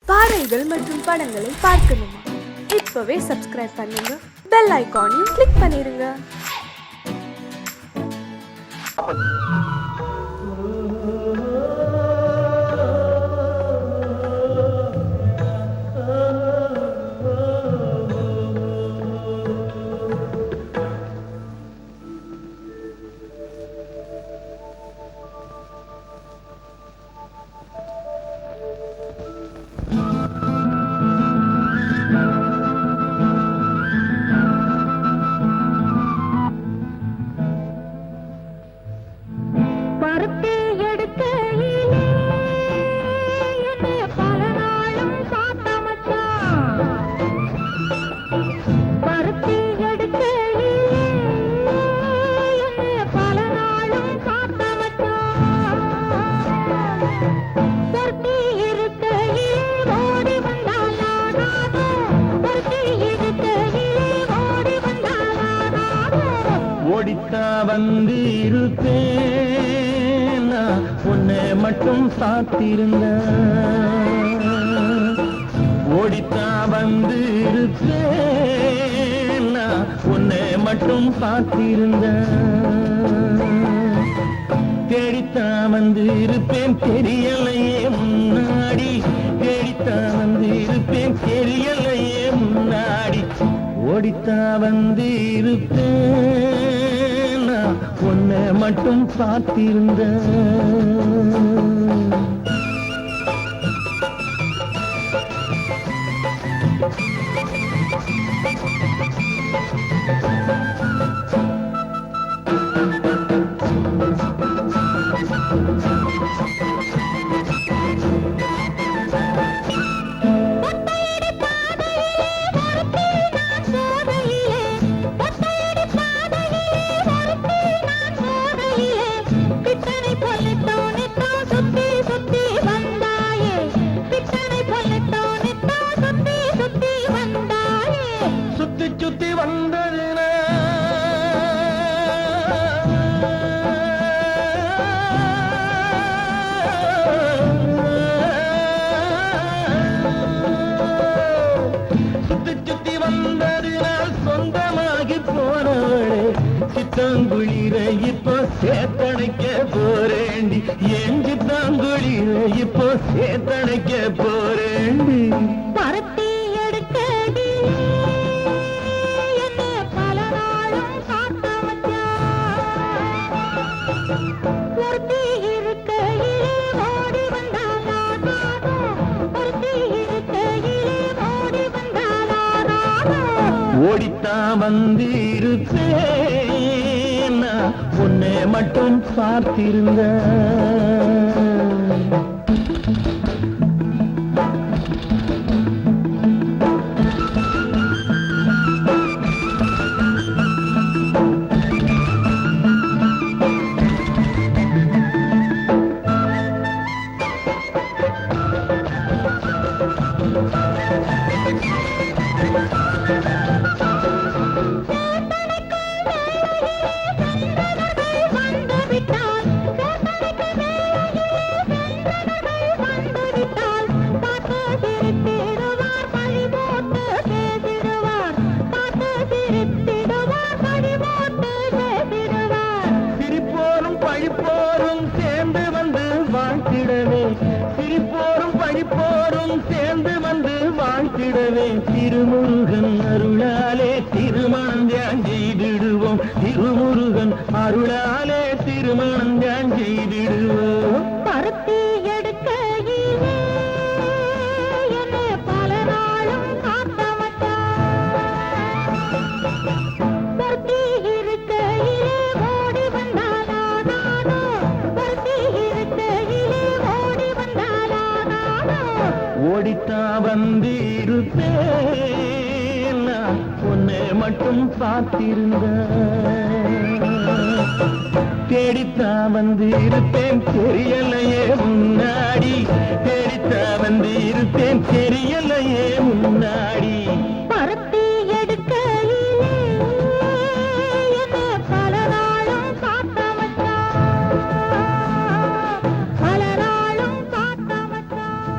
பாடல்கள் மற்றும் படங்களை பார்க்கணுமா? இப்பவே சப்ஸ்கிரைப் பண்ணுங்க, பெல் ஐகானையும் கிளிக் பண்ணிருங்க. ஓடித்தா வந்து இருப்பேன், உன்னை மட்டும் சாத்திருந்த. ஓடித்தா வந்து இருப்பேன், உன்னை மட்டும் சாத்திருந்த. தேடித்தா வந்து இருப்பேன், தெரியலையே முன்னாடி. தேடித்தா வந்து இருப்பேன், தெரியலையே முன்னாடி. ஓடித்தா வந்து இருப்பேன், உன்னை மட்டும் பார்த்திருந்த. சுத்தி சுத்தி வந்ததுனா சுத்தி சுத்தி வந்ததினால் சொந்தமாகி போனவளே, சித்தாங்குளிர இப்போ சேத்தணைக்க போறேண்டி. என் சித்தாங்குளிர இப்போ சேத்தணைக்க போறேண்டி. பருத்தி எடுக்கடி என்ன பல நாளும் காத்த வச்சான். ஒருத்தி இருக்கையிலே ஓடி வந்தானா நானும். ஒருத்தி இருக்கையிலே ஓடி வந்தானா நானும். ஓடித்தா வந்து இருப்பேன், உன்னை மட்டும் பார்த்திருந்த. சிரிப்போரும் பழிப்போரும் சேர்ந்து வந்து வாழ்த்திடவே. சிரிப்போரும் பழிப்போரும் சேர்ந்து வந்து வாழ்த்திடவே. திருமுருகன் அருளாலே திருமணம் தியான் செய்திடுவோம். திருமுருகன் அருளாலே திருமணம் தியான் செய்திடுவோம். பருத்தி எடுக்கையிலே என்ன பல நாளும் காத்த வச்சான். பருத்தி இருக்கையிலே ஓடி வந்தானா நானும். பருத்தி இருக்கையிலே ஓடி வந்தானா நானும். ஓடித்தா வந்து இருப்பேன், உன்னை மட்டும் பார்த்திருந்த. தேடித்தா வந்து இருப்பேன், தெரியலையே முன்னாடி. தேடித்தா வந்து இருப்பேன், தெரியலையே முன்னாடி. பருத்தி எடுக்கையிலே என்ன பல நாளும் காத்த வச்சான். பல நாளும் காத்த வச்சான்.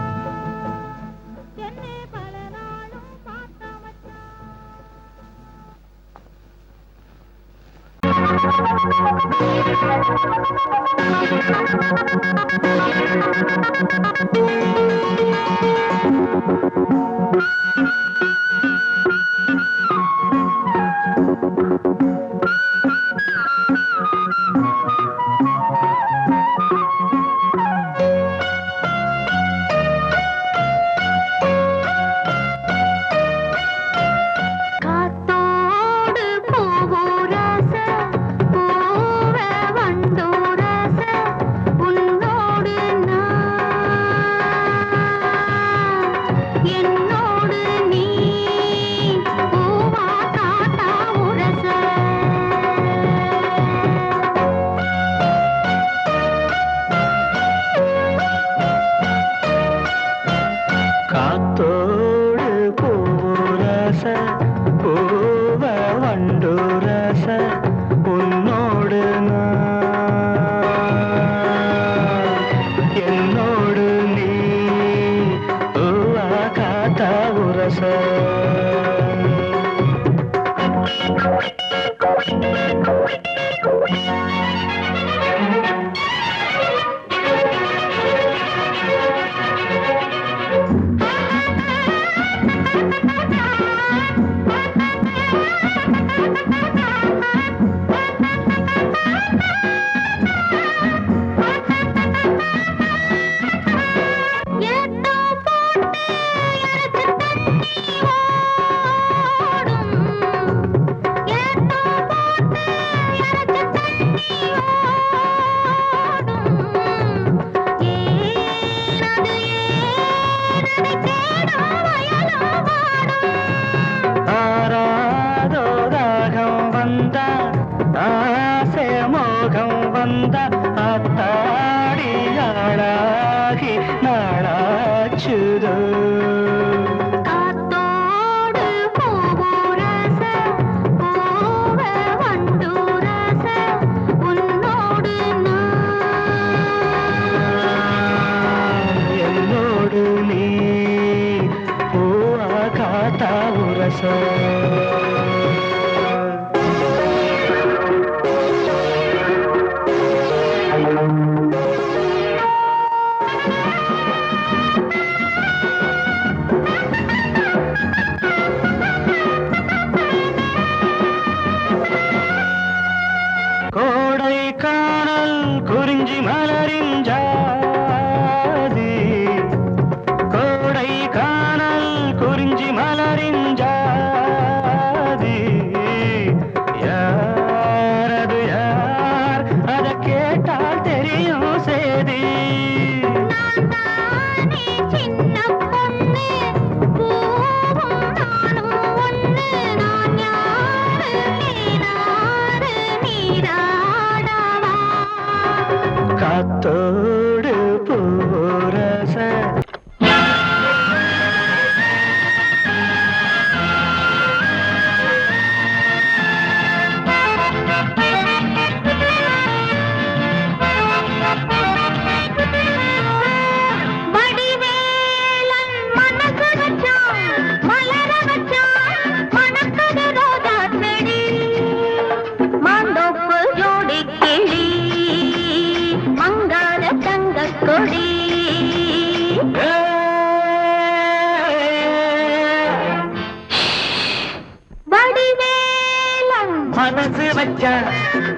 மனசு வச்சா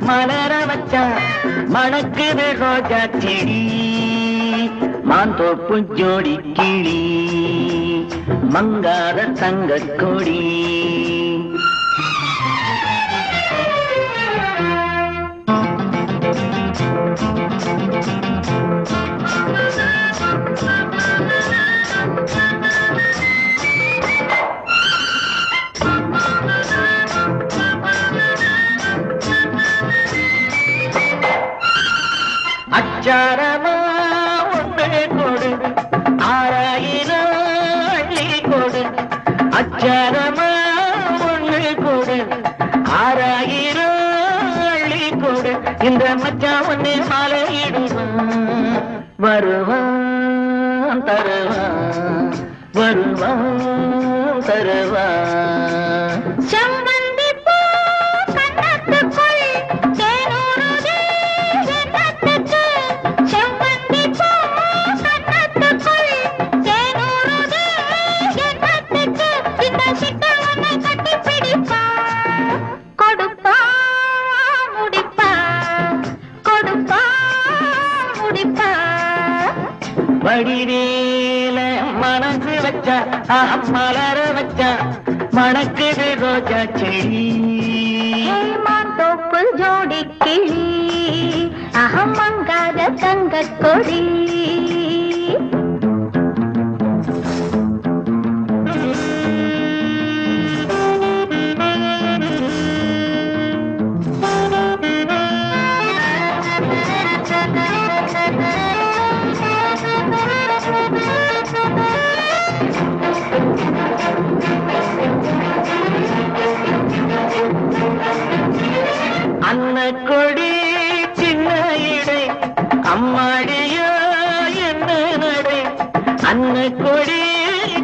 மலர வச்சா மணக்குது ரோஜா செடி மாந்தோப்பு ஜோடி கிளி மங்காத தங்க கொடி அச்சாரமா ஒன்று கொடு ஆராயிரம் அள்ளி கொடு அச்சாரமா ஒன்று கொடு ஆராயிரம் அள்ளி கொடு இந்த மச்சான் ஒன்னே மாலையிடுவான் வருவான் தருவான் வருவான் தருவான் செம்பந்தி பூ கண்ணத்துக்குள் மடிவேல மனசு வச்சா மலர வச்சா மணக்குது ரோஜா செடி. தோப்பு ஜோடி கிளி அகமங்காத தங்க கொடி. அன்ன கொடி சின்ன இடை அம்மாடியோ என்ன நடை. அன்ன கொடி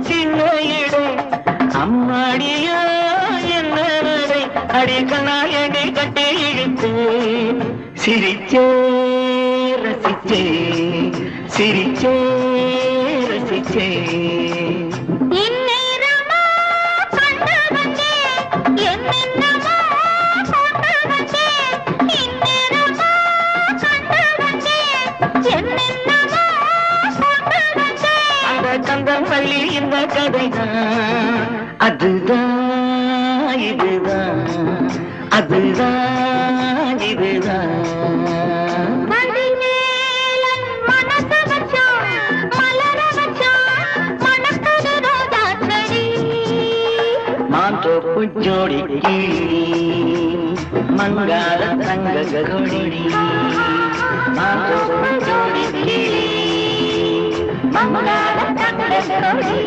சின்ன இடை அம்மாடியோ என்ன நடை. அடி கண்ணால் எடை கட்டி இழுத்து சிரிச்சே ரசிச்சே சிரிச்சே ரசிச்சே. கந்தம் பள்ளி இந்த கதைதான் அதுதான் இதுதான் அதுதான் இதுதான். மாந்தோப்பு ஜோடி மங்கார தங்க கொடி. மாந்தோப்பு ஜோடி மங்கார தங்க கொடி.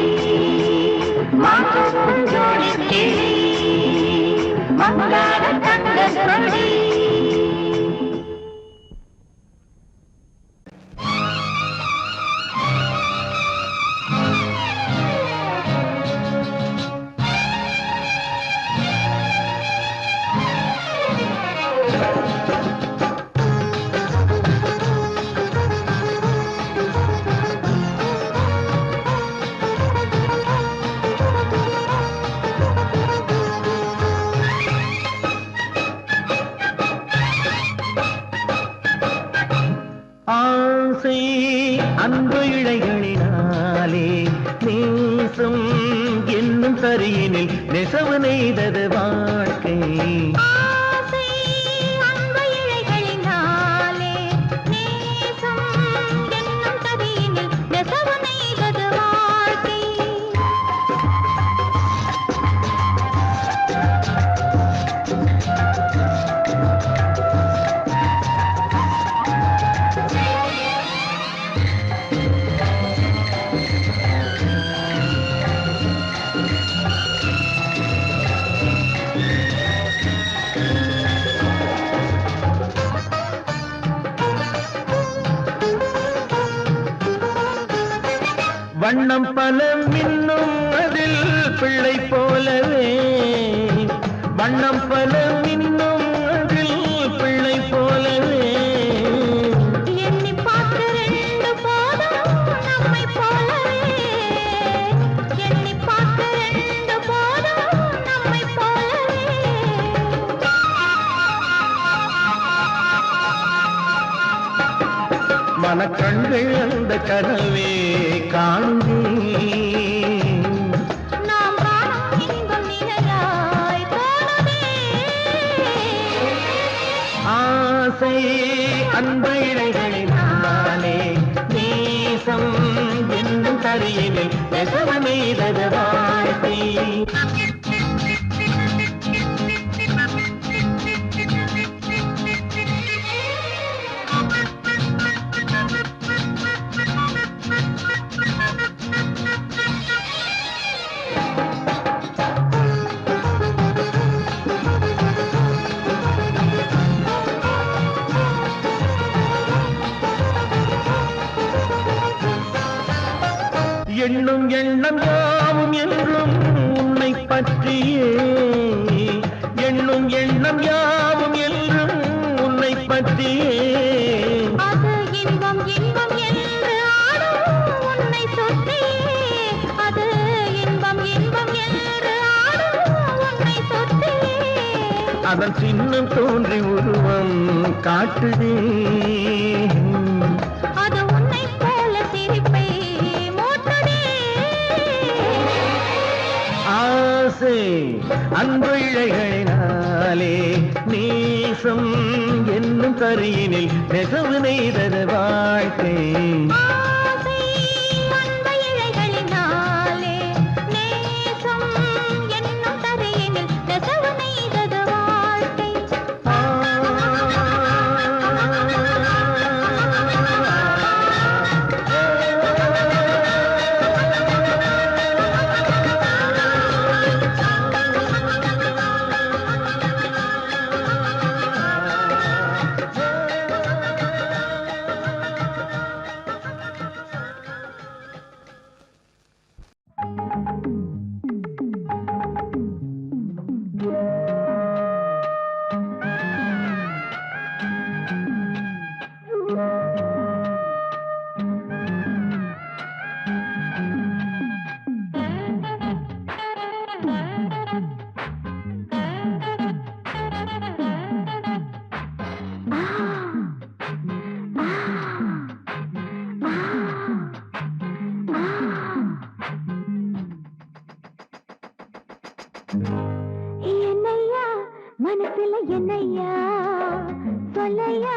மாந்தோப்பு ஜோடி மங்கார தங்க கொடி. அன்பு இழைகளினாலே நேசம் என்னும் தரியினில் நெசவு நெய்தது வாழ்க்கை. வண்ணம் பல மின்னும் அதில் பிள்ளை போலவே. வண்ணம் பல மின்னும் அதில் பிள்ளை போலவே. எண்ணி பார்த்து ரெண்டு போதும் நம்மை போலவே. எண்ணி பார்த்து ரெண்டு போதும் நம்மை போலவே. மனக்கண்கள் அந்த கனவே காணுமே. நாம் காணும் இன்பம் நிலையாய் தோணுமே. ஆசை அன்பு இழைகளினாலே நேசம் என்னும் தரியினில் நெசவு நெய்தது வாழ்க்கை. எண்ணும் எண்ணம் யாவும் என்றும் உன்னை பற்றியே. எண்ணும் எண்ணம் யாவும் என்றும் உன்னை பற்றியே. அது இன்பம் இன்பம் என்று ஆடும் உன்னை சுற்றியே. அது இன்பம் இன்பம் என்று ஆடும் உன்னை சுற்றியே. அதன் சின்னம் தோன்றி உருவம் காட்டுதே. அது உன்னை போல சிரிப்பை ஆசை அன்பு இழைகளினாலே நேசம் என்னும் கரியினில் நெசவு நெய்தது வாழ்க்கை. ஆசை அன்பு இழைகளினாலே நேசம் என்னும் தரையினில் நெசவு நெய்தது வாழ்க்கை. என்னையா மனசுல என்னையா சொல்லையா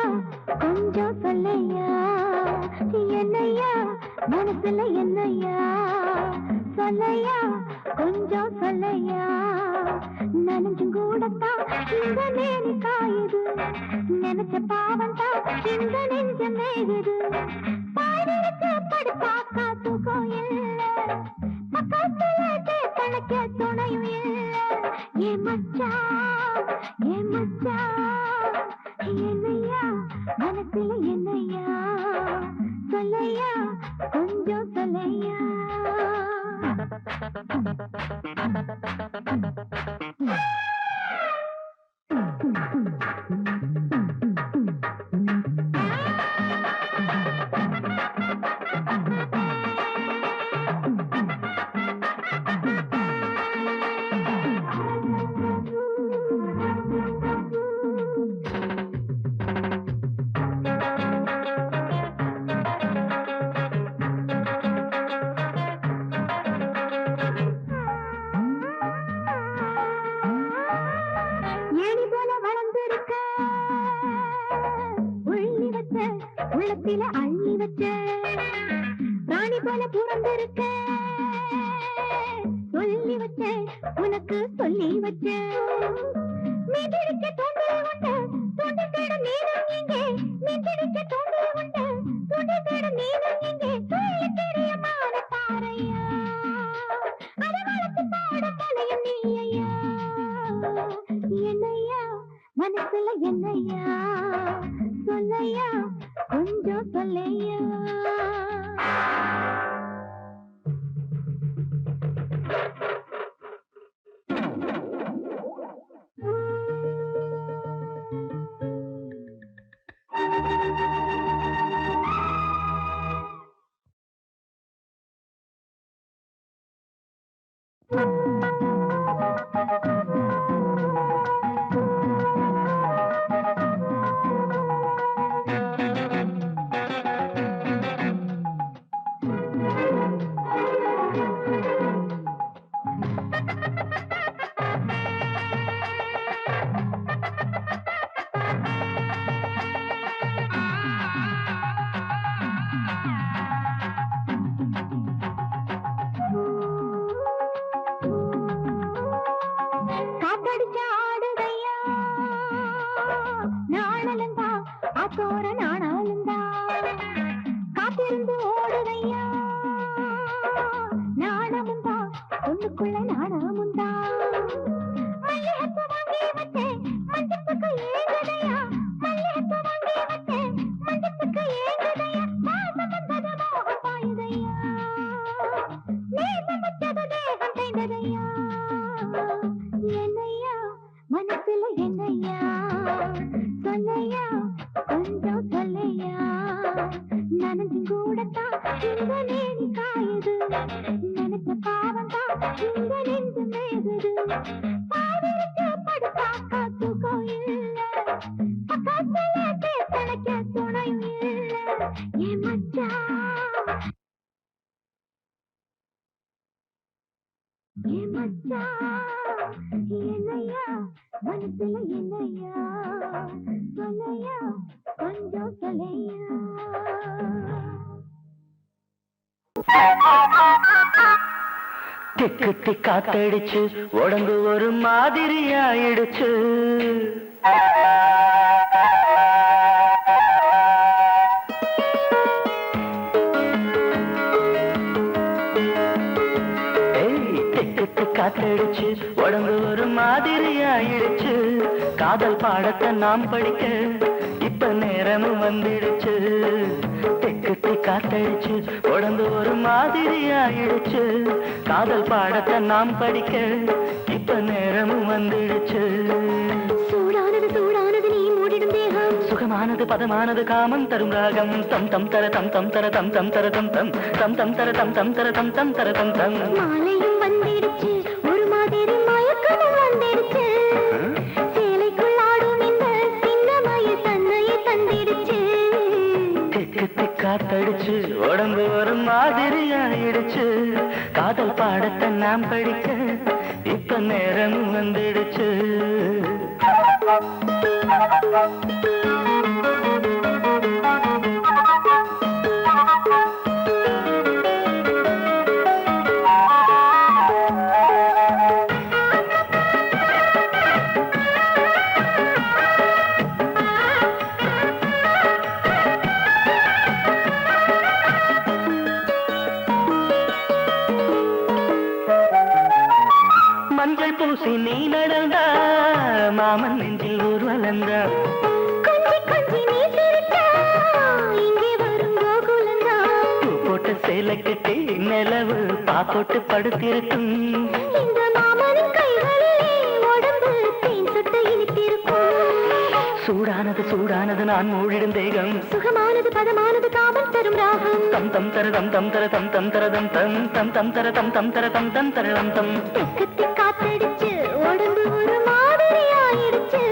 கொஞ்சம் சொல்லையா. என்னையா மனசுல என்னையா சொல்லையா கொஞ்சம் சொல்லையா. நனைஞ்சும் கூடத்தான் இந்த நேரி காயுது, நினைச்ச பாவம் தான் இந்த நெஞ்ச மேகுது. பாடிருக்கு படுப்பாக்கா தூக்கம் இல்ல, பக்கத்துல தனக்க துணையும் இல்ல. ஏன் மச்சான் என்னையா மனசுல என்னையா சொல்லையா கொஞ்சம் சொல்லையா. ஏணி போல வளர்ந்திருக்க உள்ளி வச்ச உள்ளத்தில அள்ளி வச்ச ராணி போல புறந்திருக்க சொல்லி வச்ச உனக்கு சொல்லி வச்ச. மீதிருக்க தோண்டல் உண்டு தோண்டி தேட நீனும் இங்கே, மீதிருக்க தோண்டல் உண்டு தோண்டி தேட நீனும் இங்கே. சொல்லி தெரியமான பாறையா அதை வளர்த்து பாட தலையும் நீ ஐயா. என்னையா மனசுல என்னையா சொல்லையா கொஞ்சம் சொல்லையா. காத்தடிச்ச ஆடுதையா நாணலந்தா ஆத்தோர நாணாலந்தா. காத்திருந்து ஓடுதையா நாணமுந்தா ஒண்ணுக்குள்ள நாணமுந்தா. மல்லிகைப்பூ வாங்கி வச்சேன் மஞ்சத்துக்கு ஏங்குதையா, மல்லிகைப்பூ வாங்கி வச்சேன் மஞ்சத்துக்கு ஏங்குதையா. வாசம் வந்தது மோகம் பாயுதையா, நேசம் வச்சது தேகம் செய்ததையா. என்னையா மனசுல என்னையா சொல்லையா கொஞ்சம் சொல்லையா. நனைஞ்சும் கூடத்தான் இந்த நேரி காயுது, நினைச்ச பாவம் தான் இந்த நெஞ்சு மேகுது. பாடிருக்கு படுப்பாக்கா தூக்கம் இல்ல, பக்கத்துல தனக்க துணையும் இல்ல. ஏன் மச்சான் ஏ மச்சான் என்னையா மனசுல என்னையா சொல்லையா கொஞ்சம் சொல்லையா திக்கு காத்தடிச்சு உடம்பு ஒரு மாதிரி ஆயிடுச்சு காத்தடிச்சு உடம்பு ஒரு மாதிரி ஆயிடுச்சு காதல் பாடத்தை நாம் படிக்க இப்ப நேரமும் வந்துடுச்சு தெக்குத்தி காத்தடிச்சு உடம்பு ஒரு மாதிரி ஆயிடுச்சு காதல் பாடத்தை நாம் படிக்க இப்ப நேரமும் வந்துடுச்சு சூடானது சூடானது நீ மூடிடும் தேகம் சுகமானது பதமானது காமம் தரும் ராகம் தம் தம் தர தம் தம் தர தம் தம் தர தம் தம் தம் தம் தர தம் தம் தர தம் தம் தர தம் தம் மாலையும் வந்திடுச்சு ஒரு மாதிரி மயக்கமும் வந்துடுச்சு சேலைக்குள் ஆடும் இந்த சின்னமய தன்னையை தந்திடுச்சு திக்கு காத்தடிச்சு உடம்பு ஒரு மாதிரி ஆயிடுச்சு காதல் பாடத்தை நாம் படிக்க இப்ப நேரமும் வந்துடுச்சு மஞ்சள் பூசி நீ நடந்தா மாமன் நெஞ்சில் ஒரு வளர்ந்தா கொஞ்சி கொஞ்சி நீ சிரிச்சா இங்கே வரும் கோகுலந்தா பூ போட்ட சேலை கட்டி நிலவு பாப்போட்டு படுத்திருக்கும் இந்த மாமனின் கைகளிலே உடம்பு தேன் சொட்டு இனித்திருக்கும் சூடானது சூடானது நான் மூடிடும் தேகம் சுகமானது பதமானது காமம் தரும் ராகம் தம் தம் தர தம் தம் தர தம் தம் தர தம் தம் தம் தம் தர தம் தம் தர தம் தம் தர தம் தம் தெக்கத்தி காத்தடிச்சு உடம்பு ஒரு மாதிரி ஆயிடுச்சு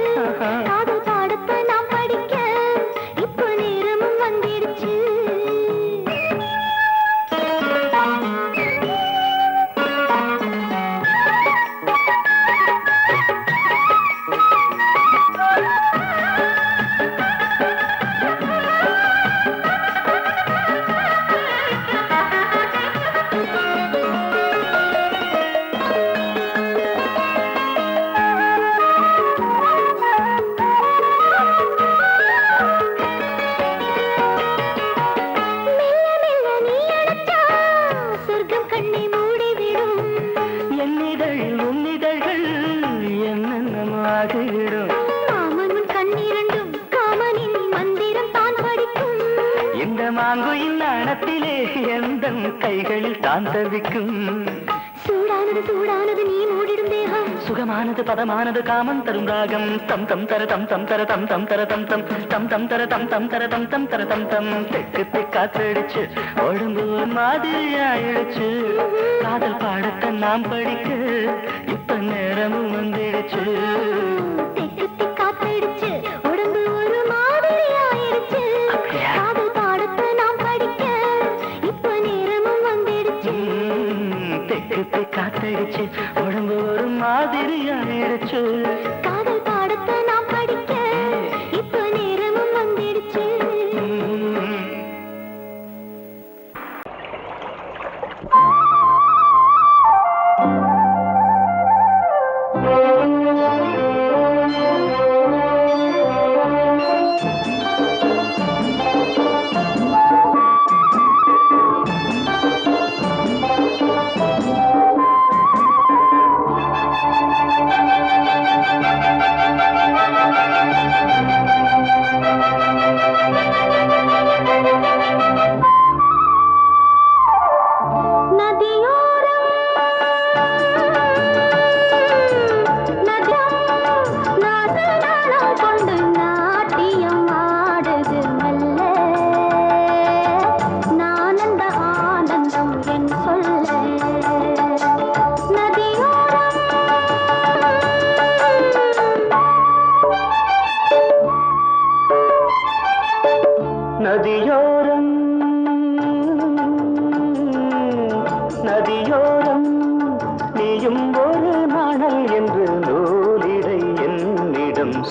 காதல் பாடத்தை நாம் படிக்க இப்போ நேரமும் வந்துடுச்சு கைகளில் தான் தவிக்கும் சூடானது சூடானது நீ மூடிடும் தேகம் சுகமானது பதமானது காமம் தரும் ராகம் தம் தம் தர தம் தம் தர தம் தம் தர தம் தம் தம் தம் தர தம் தம் தர தம் தம் தர தம் தம் தெக்கு காத்தடிச்சு உடம்பு மாதிரி ஆயிடுச்சு காதல் பாடத்தை நாம் படிக்க இப்ப நேரமும் வந்துடுச்சு தெக்கு காத்தடிச்சு உடம்பு ஒரு மாதிரி ஆயிடுச்சு காதல் பாடத்தை நாம் படிக்க இப்ப நேரமும் வந்துடுச்சு தெக்கு காத்தடிச்சு உடம்பு ஒரு மாதிரி ஆயிடுச்சு காதல் பாடத்தை நாம் படிக்க இப்ப நேரமும் வந்துடுச்சு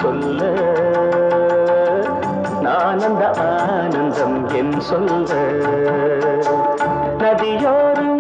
சொல்ல நான் அந்த ஆனந்தம் என் சொல்ல நதியோரம்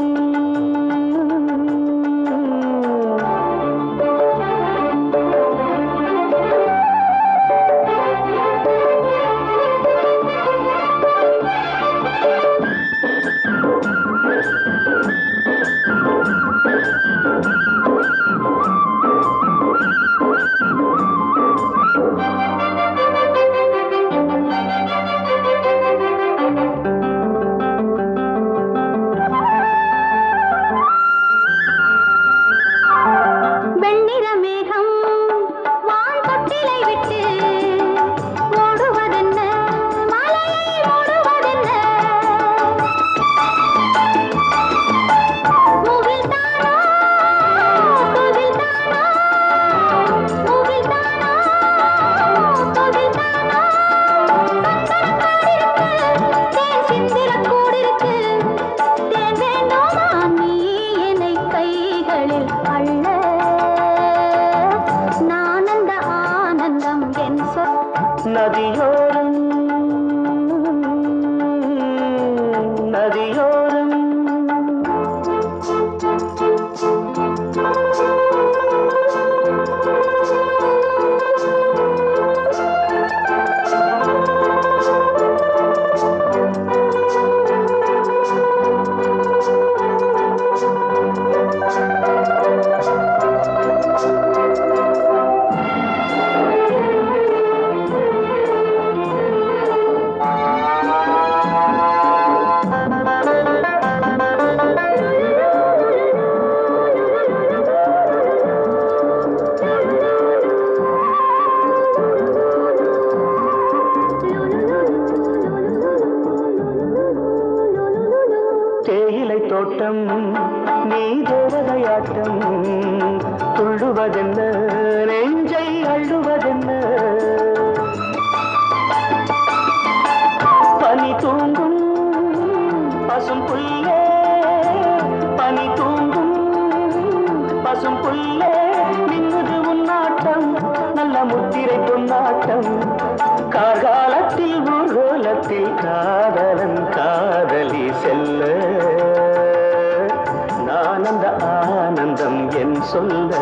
நதியோரம் நதியோரம் தேயிலை தோட்டம் நீ தேவதையாட்டம் துள்ளுவதென்ன நெஞ்சை அள்ளுவதென்ன பனி தூங்கும் பசும் புல்லே பனி தூங்கும் பசும் புல்லே நின்னுது உன்னாட்டம் நல்ல முத்திரை பொன்னாட்டம் கார்காலத்தில் ஊர்கோலத்தில் காதலன் காதலி செல்ல நான் அந்த ஆனந்தம் என் சொல்ல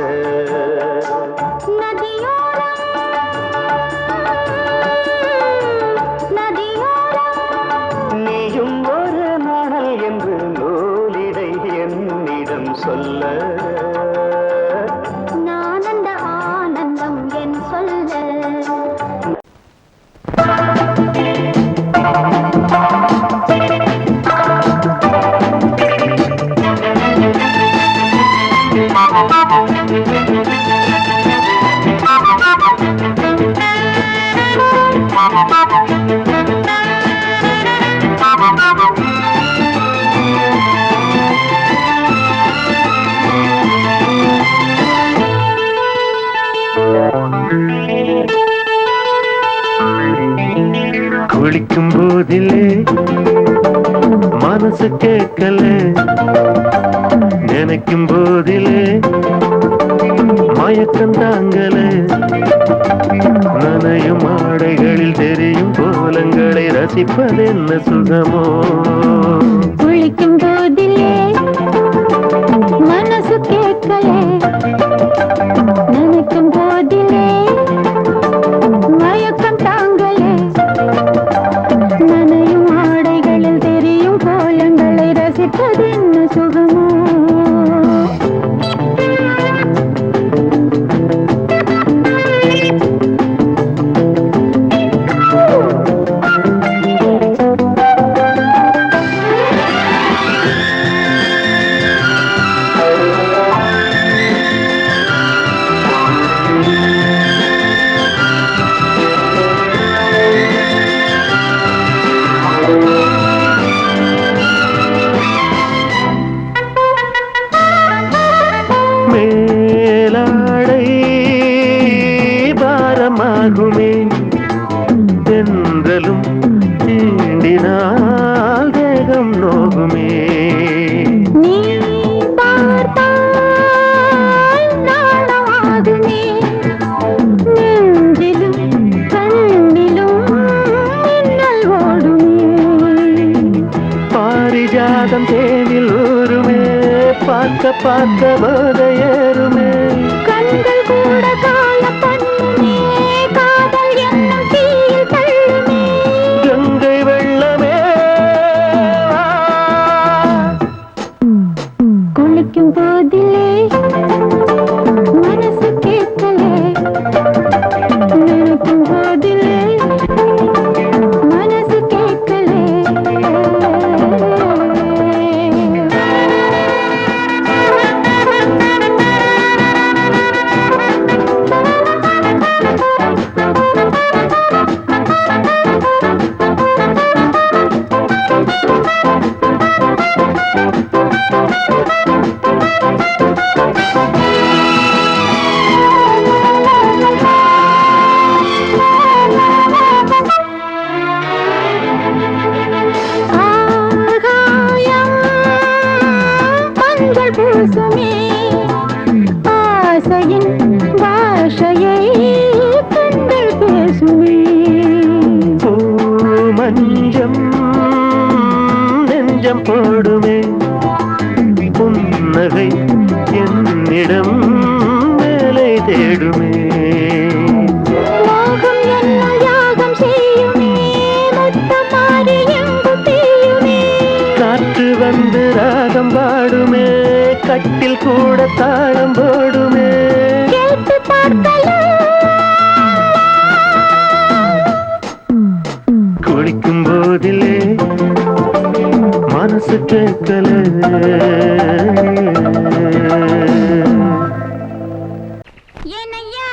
நீயும் ஒரு நாணல் என்று நூலிடை என்னிடம் சொல்ல நான் அந்த ஆனந்தம் என் சொல்ல குளிக்கும் போதிலே மனசு கேட்கல நினைக்கும் போதிலே மயக்கம் தாங்கல நனையும் ஆடைகளில் தெரியும் கோலங்களை ரசிப்பதென்ன சுகமோ குளிக்கும் போதிலே மனசு கேட்கல நினைக்கும் போதிலே மயக்கம் தாங்கலே நனையும் ஆடைகளில் தெரியும் கோலங்களை ரசிப்பதென்ன சுகமோ மேலாடை பாரமாகுமே தென்றலும் தீண்டினால் தேகம் நோகுமே நீ பார்த்தால் நாணமாகுமே நெஞ்சிலும் பார்க்க போத ஏறுமே. கண்கள் கூட காய பண்ணுமே, காதல் என்னும் தீயில் தள்ளுமே. கங்கை வெள்ளமே குளிக்கும் போதிலே மனசு கேட்கலே, நினைக்கும் போதிலே மனசு கேட்கலே. பூசுமே ஆசையின் பாஷையை கண்கள் பேசுமே. மஞ்சம் நெஞ்சம் போடுமே, புன்னகை என்னிடம் மேலே தேடுமே. மோகம் என்னும் யாகம் செய்யுமே, முத்தம் மாறி எங்கும் தீயுமே. காற்று வந்து ராகம் பாடுமே, கட்டில் கூட தாளம் போடுமே. கேட்டு பார்க்கலாம். குளிக்கும் போதிலே மனசு கேட்கல. ஏனையா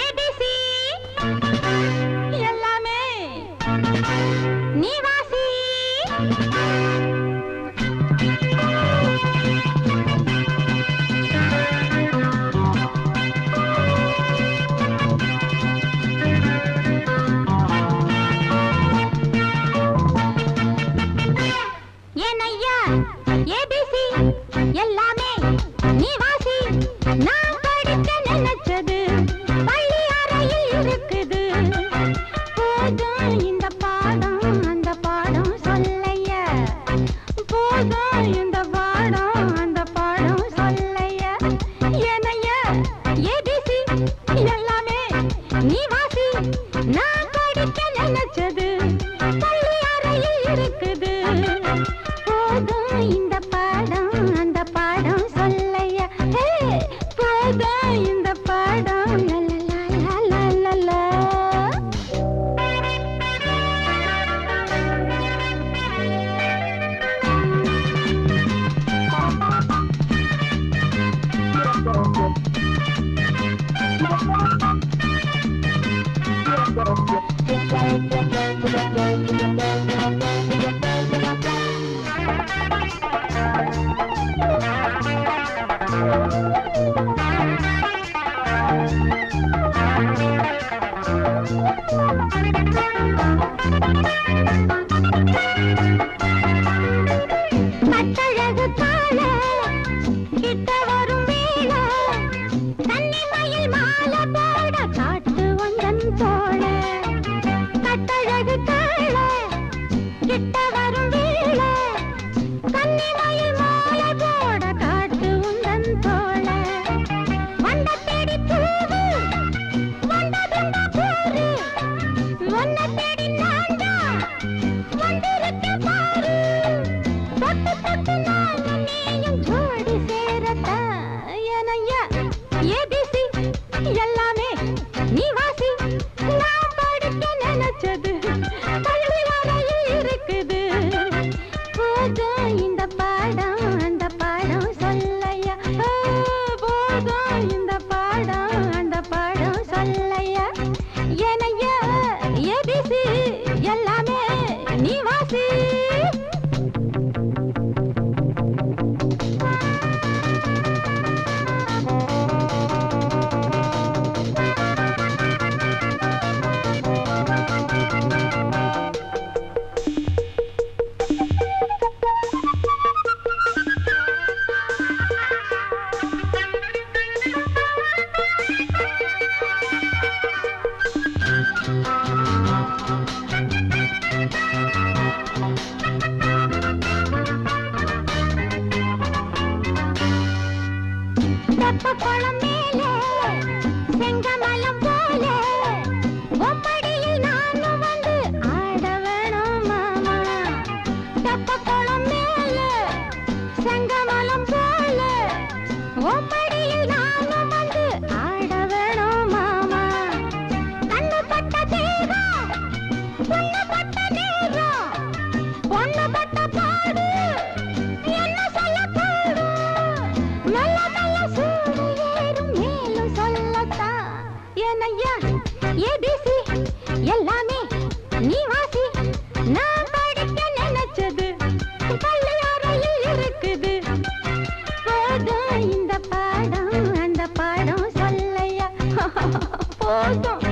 ஏபிசி எல்லாமே நீ வாசி. ஏனையா ஏபிசி எல்லாமே நீ வாசி. நான் படிக்க நினைச்சது பள்ளி அறையில் இருக்குது. போதும் இந்த பாடம் அந்த பாடம் சொல்லையா, போதும் இந்த பாடம் அந்த பாடம் சொல்லையா. ஏனையா ஏபிசி எல்லாமே நீ வாசி. நான் படிக்க நினைச்சது பள்ளி அறையில் இருக்குது. போதும் இந்த பாடம் அந்த பாடம் சொல்லையா, போதும் இந்த பாடம் லலலலலலலா. கட்டழகு கால கிட்ட வரும் வேளை, கன்னிமயில் மாலை போட காட்டு வந்தன் தோள. கட்டழகு கால கிட்ட வரும் வேளை, கன்னிமயில் மாலை போட காட்டு உந்தன் தோள. வண்ட தேடி பூவு வந்ததுண்டா போரு, ஒன்ன தேடி நான்டா வந்திருக்கேன் பாரு. தொட்டு தொட்டு நானும் நீயும் ஜோடி சேரத்தான் தெப்பக்குளம் மேலே செங்கமலம் போல உம்மடியில் நானும் வந்து ஆட வேணும் மாமா. தெப்பக்குளம் மேலே செங்கமலம் போல உம்மடியில் நானும் வந்து ஆட வேணும் மாமா. கண்ணு பட்ட தேகம் பொண்ணு பட்ட நேரம் பொண்ணு பட்ட பாடு என்ன சொல்ல பாடு நல்ல நல்ல சூடு ஏறும் மேலும் சொல்லத்தான் ஏனையா ஏபிசி எல்லாமே நீ வாசி. நான் படிக்க நினைச்சது பள்ளியறையில் இருக்குது. போதும் இந்த பாடம் அந்த பாடம் சொல்லையா போதும்.